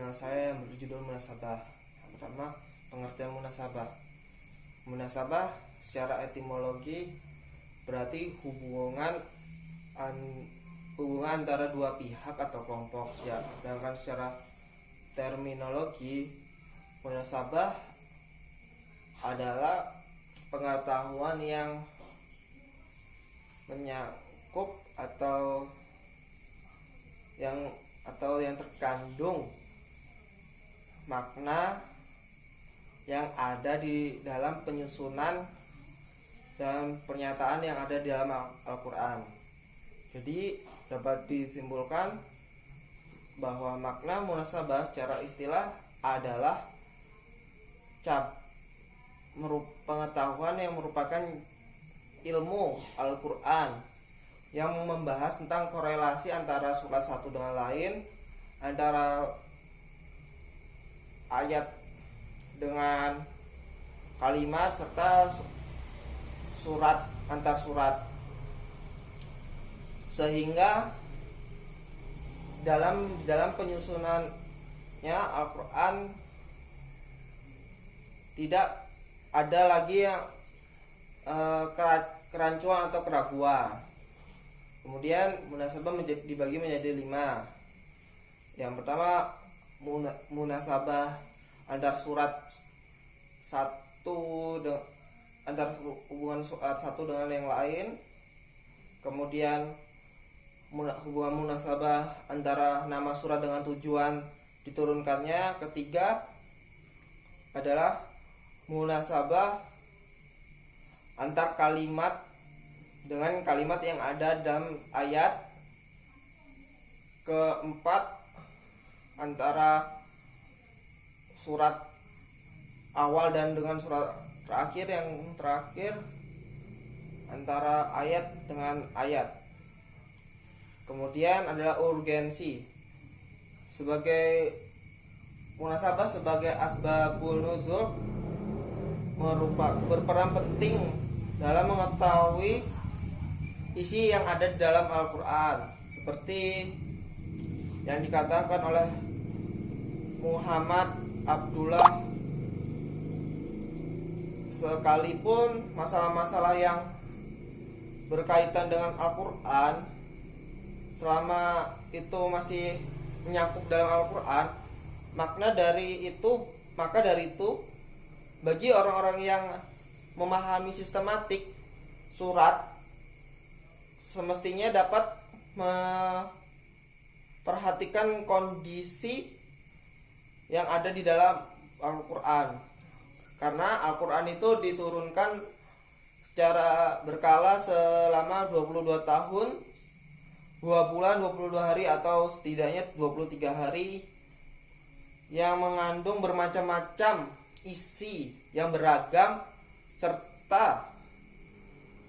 channel saya yang berjudul Munasabah. Yang pertama, pengertian munasabah. Munasabah secara etimologi berarti hubungan antara dua pihak atau kelompok. Ya, sedangkan secara terminologi, munasabah adalah pengetahuan yang menyangkut atau yang terkandung makna yang ada di dalam penyusunan dan pernyataan yang ada di dalam Al-Quran. Jadi dapat disimpulkan bahwa makna munasabah secara istilah adalah pengetahuan yang merupakan ilmu Al-Quran yang membahas tentang korelasi antara surat satu dengan lain, antara ayat dengan kalimat, serta surat antar surat, sehingga dalam penyusunannya Al-Quran tidak ada lagi yang kerancuan atau keraguan. Kemudian munasabah dibagi menjadi 5. Yang pertama, munasabah antar surat antar hubungan surat satu dengan yang lain. Kemudian hubungan munasabah antara nama surat dengan tujuan diturunkannya. Ketiga adalah munasabah antar kalimat dengan kalimat yang ada dalam ayat. Keempat, antara surat awal dan dengan surat terakhir. Yang terakhir, antara ayat dengan ayat. Kemudian adalah urgensi. Sebagai munasabah sebagai asbabul nuzul berperan penting dalam mengetahui isi yang ada di dalam Al-Quran, seperti yang dikatakan oleh Muhammad Abdullah, sekalipun masalah-masalah yang berkaitan dengan Al-Quran, selama itu masih menyangkut dalam Al-Quran, maka dari itu bagi orang-orang yang memahami sistematik surat, semestinya dapat memperhatikan kondisi yang ada di dalam Al-Quran. Karena Al-Quran itu diturunkan secara berkala selama 22 tahun, 2 bulan, 22 hari, atau setidaknya 23 hari, yang mengandung bermacam-macam isi yang beragam serta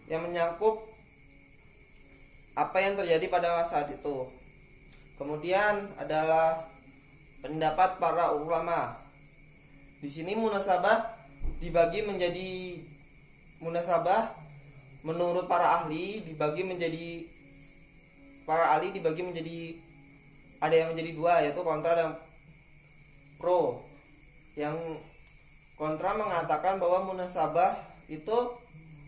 yang menyangkut apa yang terjadi pada saat itu. Kemudian adalah pendapat para ulama. Di sini munasabah dibagi menjadi menurut para ahli dibagi menjadi ada yang menjadi 2, yaitu kontra dan pro. Yang kontra mengatakan bahwa munasabah itu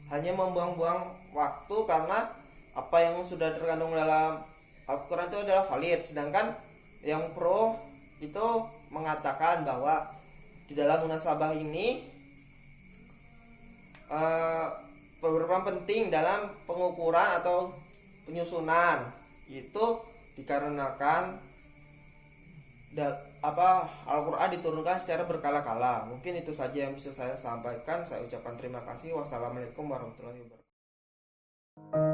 hanya membuang-buang waktu karena apa yang sudah terkandung dalam Al-Quran itu adalah valid. Sedangkan yang pro itu mengatakan bahwa di dalam munasabah ini berperan penting dalam pengukuran atau penyusunan. Itu dikarenakan Al-Quran diturunkan secara berkala-kala. Mungkin itu saja yang bisa saya sampaikan. Saya ucapkan terima kasih. Wassalamualaikum warahmatullahi wabarakatuh.